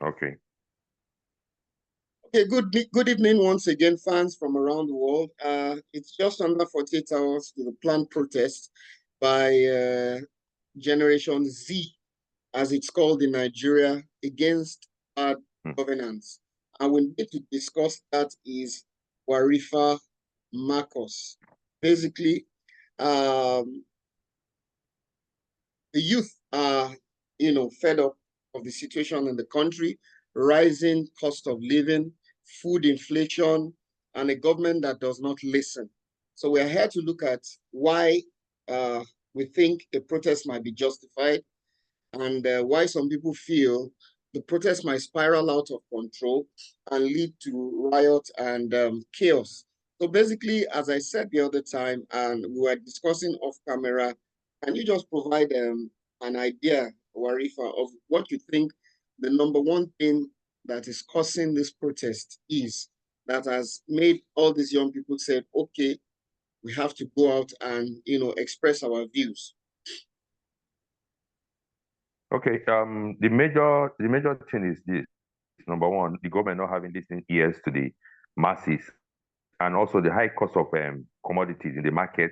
Okay. Okay, good evening once again, fans from around the world. It's just under 48 hours to the planned protest by Generation Z, as it's called in Nigeria, against bad governance. And we need to discuss that is Warifa Marcos. Basically, the youth are, fed up of the situation in the country, rising cost of living, food inflation, and a government that does not listen. So we're here to look at why we think a protest might be justified and why some people feel the protest might spiral out of control and lead to riot and chaos. So basically, as I said the other time, and we were discussing off camera, can you just provide an idea, Warifa, of what you think the number one thing that is causing this protest is, that has made all these young people say, okay, we have to go out and express our views? Okay. The major thing is this. Number one, the government not having listening ears to the masses, and also the high cost of commodities in the market,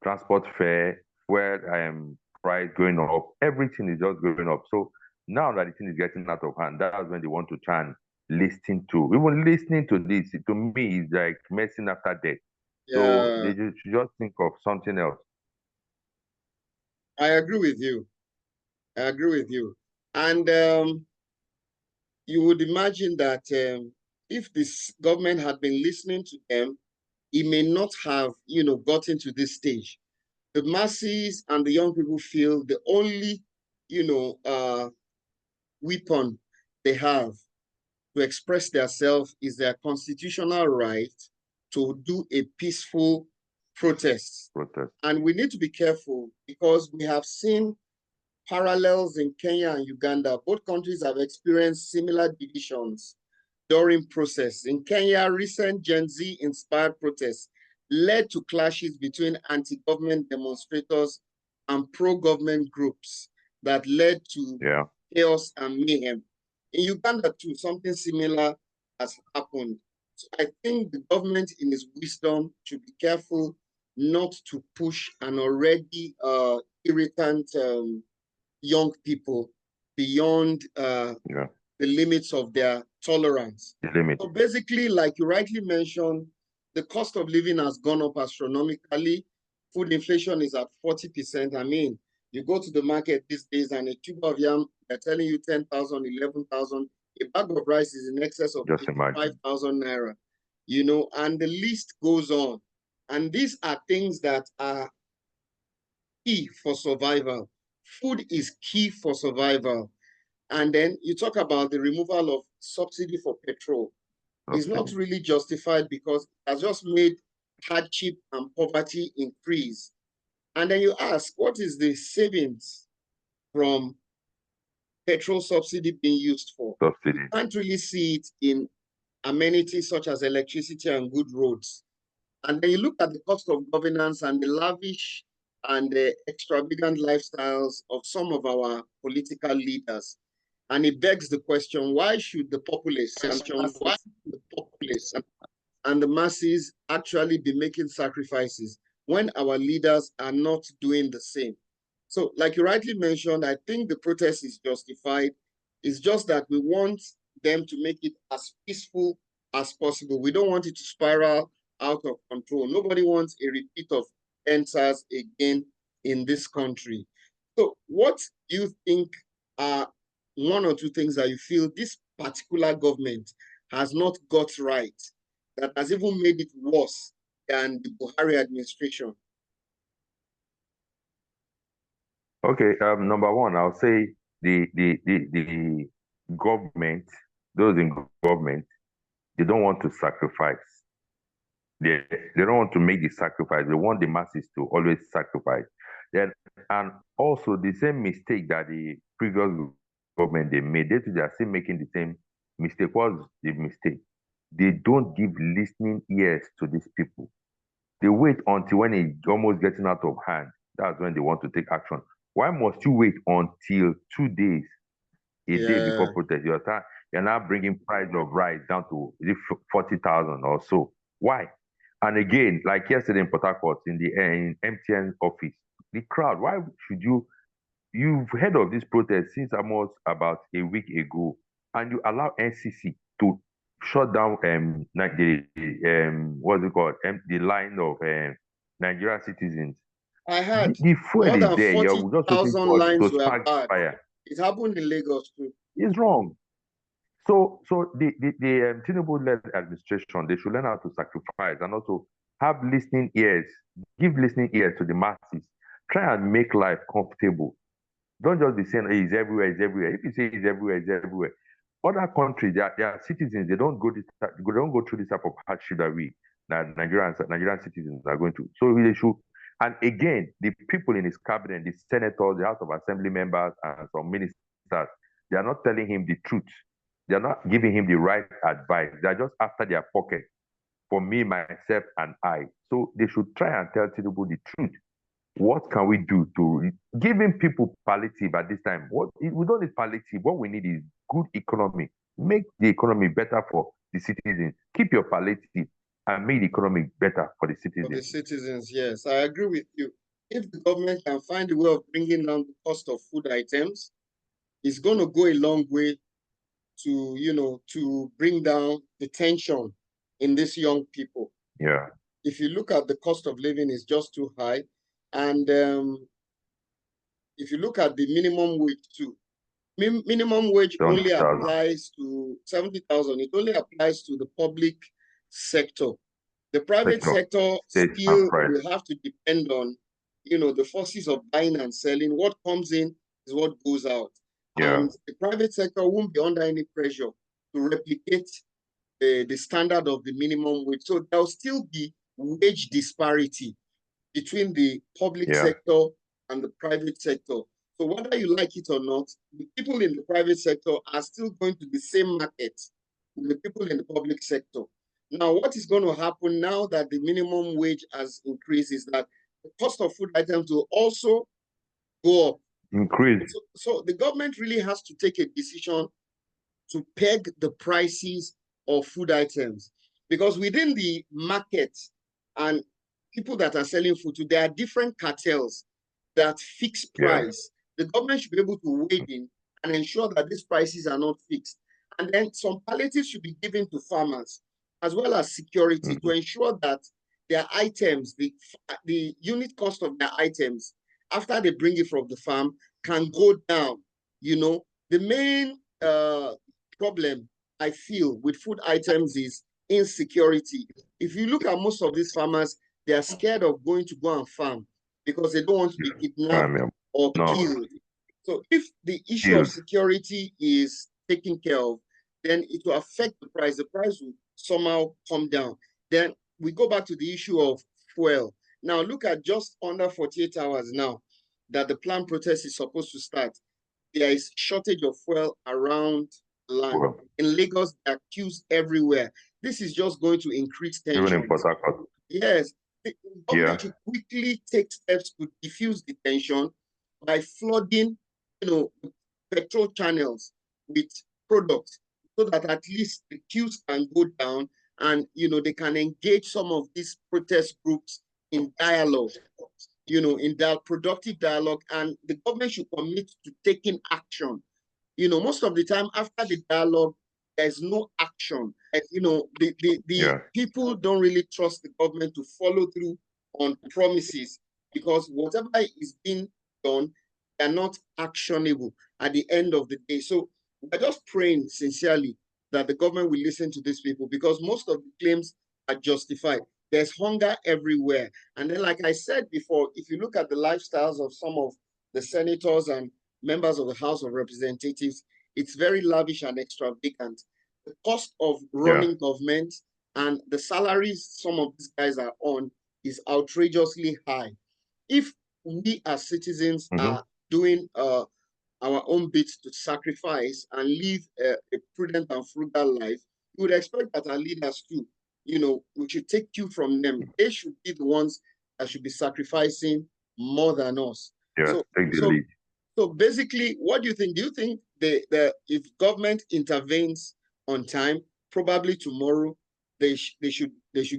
transport fare, fuel price going up, everything is just going up. So now that the thing is getting out of hand, that's when they want to try and listen to. Even listening to this, to me, is like medicine after death. So Yeah, they should just think of something else. I agree with you. I agree with you. And you would imagine that if this government had been listening to them, it may not have, gotten to this stage. The masses and the young people feel the only, weapon they have to express themselves is their constitutional right to do a peaceful protest. Protest. And we need to be careful because we have seen parallels in Kenya and Uganda. Both countries have experienced similar divisions during protests. In Kenya, recent Gen Z inspired protests led to clashes between anti-government demonstrators and pro-government groups that led to chaos and mayhem. In Uganda too, something similar has happened. So I think the government in its wisdom should be careful not to push an already irritant young people beyond the limits of their tolerance. So basically, like you rightly mentioned, the cost of living has gone up astronomically. Food inflation is at 40%. I mean, you go to the market these days and a tube of yam, they're telling you 10,000, 11,000. A bag of rice is in excess of 5,000 naira, and the list goes on. And these are things that are key for survival. Food is key for survival. And then you talk about the removal of subsidy for petrol. It's not really justified because it has just made hardship and poverty increase. And then you ask, what is the savings from petrol subsidy being used for? Subsidy. You can't really see it in amenities such as electricity and good roads. And then you look at the cost of governance and the lavish and the extravagant lifestyles of some of our political leaders. And it begs the question, why should the populace and the masses actually be making sacrifices when our leaders are not doing the same? So, like you rightly mentioned, I think the protest is justified. It's just that we want them to make it as peaceful as possible. We don't want it to spiral out of control. Nobody wants a repeat of EndSARS again in this country. So, what do you think are one or two things that you feel this particular government has not got right, that has even made it worse than the Buhari administration? Okay. Number one, I'll say the government, those in government, they don't want to sacrifice. They don't want to make the sacrifice. They want the masses to always sacrifice. Then, and also the same mistake that the previous government they made, they are still making the same mistake. What's the mistake? They don't give listening ears to these people. They wait until when it's almost getting out of hand. That's when they want to take action. Why must you wait until 2 days a day before Yeah. protest. You're now bringing price of rice down to 40,000 or so. Why? And again, like yesterday in Port Harcourt, in MTN office, the crowd. Why should you? You've heard of this protest since almost about a week ago, and you allow NCC to shut down what's it called, the line of Nigerian citizens. I had The fuel more is than there. You're just waiting 40,000 for lines to were spark bad. fire. It happened in Lagos too. It's wrong. So the Tinubu-led administration, they should learn how to sacrifice and also have listening ears, give listening ears to the masses. Try and make life comfortable. Don't just be saying, hey, it's everywhere, it's everywhere. If you say it's everywhere, it's everywhere. Other countries, their citizens, they don't go through this type of hardship that Nigerian citizens are going to. So they should. And again, the people in his cabinet, the senators, the House of Assembly members, and some ministers, they are not telling him the truth. They are not giving him the right advice. They are just after their pocket for me, myself, and I. So they should try and tell Tinubu the truth. What can we do to giving people palliative at this time? We don't need palliative. What we need is good economy. Make the economy better for the citizens. Keep your palliative and make the economy better for the citizens. For the citizens, yes, I agree with you. If the government can find a way of bringing down the cost of food items, it's going to go a long way to bring down the tension in these young people. Yeah. If you look at the cost of living is just too high. And if you look at the minimum wage too, minimum wage only applies to 70,000. It only applies to the public sector. The private sector still will have to depend on, the forces of buying and selling. What comes in is what goes out. Yeah. And the private sector won't be under any pressure to replicate the standard of the minimum wage. So there'll still be wage disparity between the public sector and the private sector. So whether you like it or not, the people in the private sector are still going to the same market with the people in the public sector. Now, what is going to happen now that the minimum wage has increased is that the cost of food items will also go up. Increase. So the government really has to take a decision to peg the prices of food items, because within the market and people that are selling food, there are different cartels that fix price. The government should be able to wade in and ensure that these prices are not fixed. And then some palliatives should be given to farmers, as well as security, to ensure that their items, the unit cost of their items, after they bring it from the farm, can go down. The main problem I feel with food items is insecurity. If you look at most of these farmers, they are scared of going to go and farm because they don't want to be kidnapped or killed. So if the issue of security is taken care of, then it will affect the price. The price will somehow come down. Then we go back to the issue of fuel. Now look at just under 48 hours now that the planned protest is supposed to start. There is shortage of fuel around land. In Lagos, there are queues everywhere. This is just going to increase tension. Even in Port Harcourt. Yes. The government should quickly take steps to diffuse the tension by flooding, petrol channels with products so that at least the queues can go down and, they can engage some of these protest groups in dialogue, in that productive dialogue, and the government should commit to taking action. Most of the time after the dialogue, there's no action. The people don't really trust the government to follow through on promises, because whatever is being done, they're not actionable at the end of the day. So we're just praying sincerely that the government will listen to these people, because most of the claims are justified. There's hunger everywhere. And then, like I said before, if you look at the lifestyles of some of the senators and members of the House of Representatives, it's very lavish and extravagant. The cost of running government and the salaries some of these guys are on is outrageously high. If we as citizens are doing our own bits to sacrifice and live a prudent and frugal life, you would expect that our leaders too, we should take cue from them. They should be the ones that should be sacrificing more than us. Take the lead. So basically, what do you think? Do you think if government intervenes on time, probably tomorrow, they should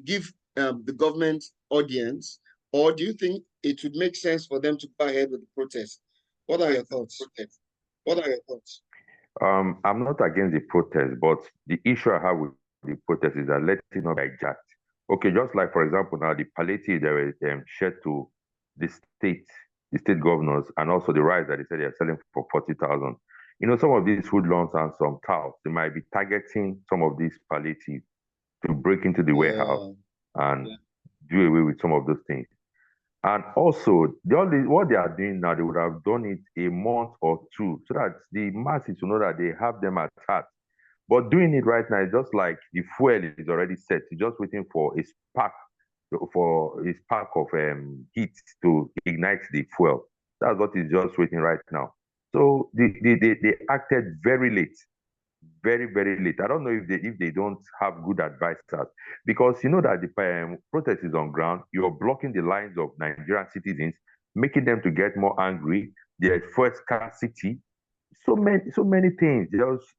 give the government audience, or do you think it would make sense for them to go ahead with the protest? What are your thoughts? What are your thoughts? I'm not against the protest, but the issue I have with the protest is that let it not be hijacked. Okay, just like for example now the palliative they were shared to the state governors, and also the rice that they said they are selling for 40,000. You know, some of these food loans and some touts, they might be targeting some of these palliatives to break into the warehouse and do away with some of those things. And also, what they are doing now, they would have done it a month or two so that the masses will know that they have them at heart. But doing it right now is just like the fuel is already set. You're just waiting for a spark of heat to ignite the fuel. That's what is just waiting right now. So they acted very late, very, very late. I don't know if they don't have good advisors, because you know that the protest is on ground. You're blocking the lines of Nigerian citizens, making them to get more angry. There's fuel scarcity, so many things.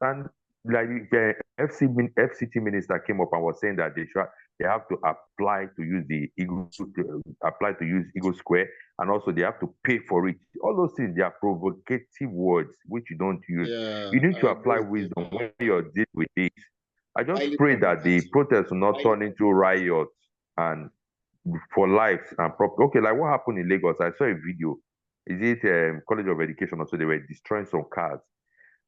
And like the FCT minister came up and was saying that they have to apply to use Eagle Square, and also they have to pay for it. All those things, they are provocative words which you don't use. You need to apply wisdom when you're dealing with this. I just pray that the protests will not turn into riots and for lives and property. Okay, like what happened in Lagos? I saw a video. Is it College of Education? Also, they were destroying some cars.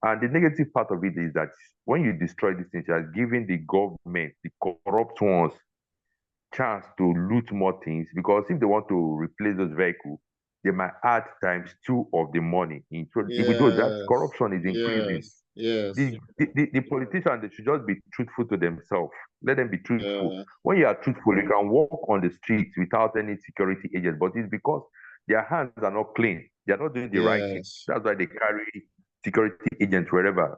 And the negative part of it is that when you destroy these things, you are giving the government, the corrupt ones, chance to loot more things, because if they want to replace those vehicles, they might add ×2 of the money. With those, that corruption is increasing. Yes. The politicians, they should just be truthful to themselves. Let them be truthful. When you are truthful, you can walk on the streets without any security agent, but it's because their hands are not clean. They are not doing the right thing. That's why they carry security agents wherever.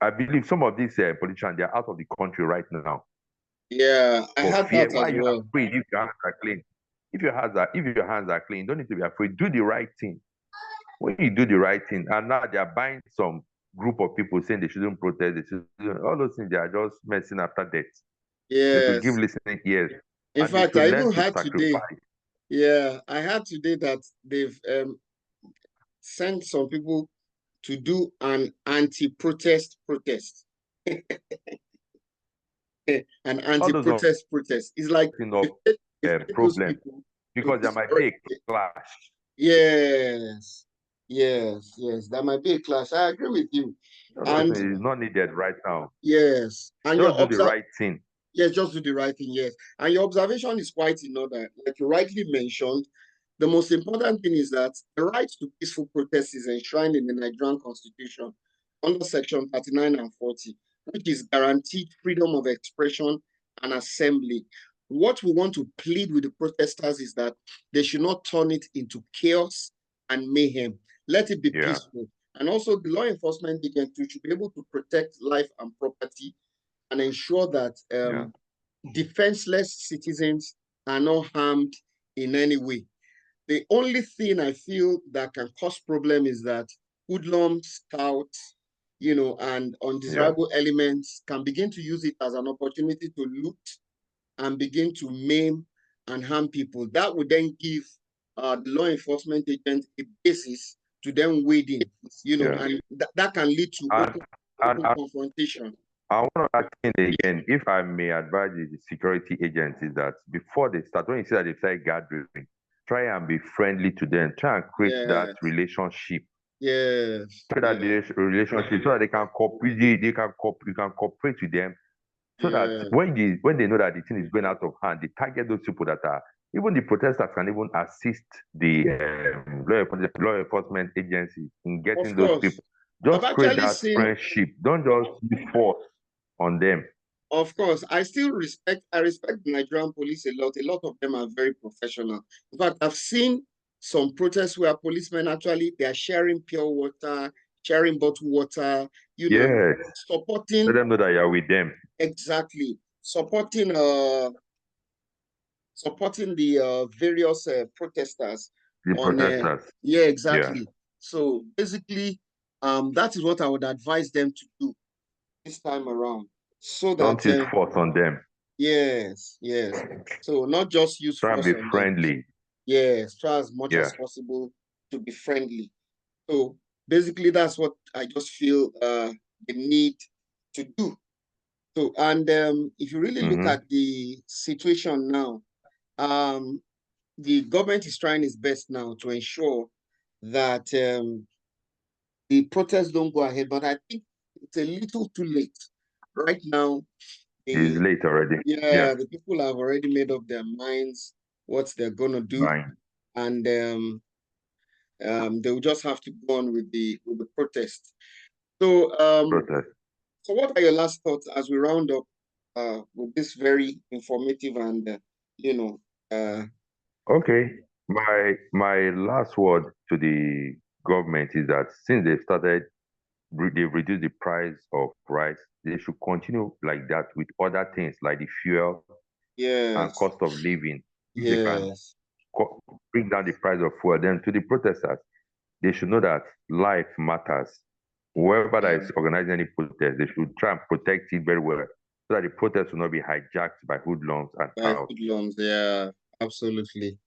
I believe some of these politicians, they are out of the country right now. Yeah, I had that Why as you well. afraid if your hands are clean? If your hands are clean, you don't need to be afraid. Do the right thing. When you do the right thing, and now they are buying some group of people saying they shouldn't protest, all those things, they are just messing after death. They should give listening ears. In fact, I even had today. Yeah, I had today that they've sent some people to do an anti-protest protest. An anti-protest protest. It's like problem, because there might be a clash. Yes, that might be a clash. I agree with you. And it's not needed right now. Yes, and just do the right thing. Yes, just do the right thing. Yes, and your observation is quite in order. Like you rightly mentioned, the most important thing is that the right to peaceful protest is enshrined in the Nigerian Constitution under Section 39 and 40, which is guaranteed freedom of expression and assembly. What we want to plead with the protesters is that they should not turn it into chaos and mayhem. Let it be peaceful. And also the law enforcement agency should be able to protect life and property and ensure that defenseless citizens are not harmed in any way. The only thing I feel that can cause problem is that hoodlums, scouts, and undesirable elements can begin to use it as an opportunity to loot and begin to maim and harm people. That would then give the law enforcement agent a basis to then wade in, and that can lead to open confrontation. I want to ask again, if I may advise the security agents, is that before they start, when you see that they start gathering, try and be friendly to them. Try and create that relationship. Yes. Create that relationship so that they can cooperate. You can cooperate with them, so that when they know that the thing is going out of hand, they target those people that are, even the protesters can even assist the law enforcement agencies in getting those people. Just create that friendship. Don't just be forced on them. Of course, I respect the Nigerian police a lot. A lot of them are very professional. In fact, I've seen some protests where policemen they are sharing pure water, sharing bottled water, supporting. Let them know that you're with them. Exactly. Supporting the various protesters. Protesters. Exactly. So basically, that is what I would advise them to do this time around. So Don't that use force on them. yes. So not just use Try and force be on them. friendly. Yes, try as much Yeah. as possible to be friendly. So basically, that's what I just feel they need to do. So, and if you really look at the situation now, the government is trying its best now to ensure that the protests don't go ahead. But I think it's a little too late. Right now, It's late already. yeah, the people have already made up their minds what they're gonna do, Fine. and they'll just have to go on with the protest. So Protest. so what are your last thoughts as we round up with this very informative and Okay. My last word to the government is that since they've reduced the price of rice, they should continue like that with other things like the fuel and yes, cost of living. If they can yes, bring down the price of fuel, then to the protesters, they should know that life matters. Whoever that is organizing any protest, they should try and protect it very well so that the protest will not be hijacked by hoodlums and by touts. hoodlums, yeah, absolutely.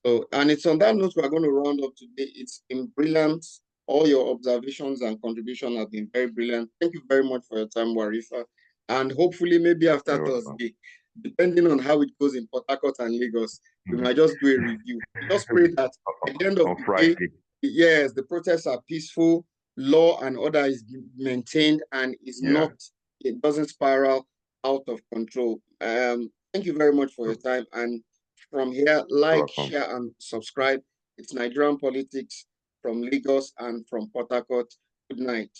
So, and it's on that note we're going to round up today. It's been brilliant. All your observations and contribution have been very brilliant. Thank you very much for your time, Warifa. And hopefully, maybe after You're welcome. Thursday, depending on how it goes in Port Harcourt and Lagos, we might just do a review. Just pray that at the end of On the Friday. day, yes, the protests are peaceful, law and order is maintained, and is not, it doesn't spiral out of control. Thank you very much for your time. And from here, like, share, and subscribe. It's Nigerian Politics from Lagos and from Port Harcourt. Good night.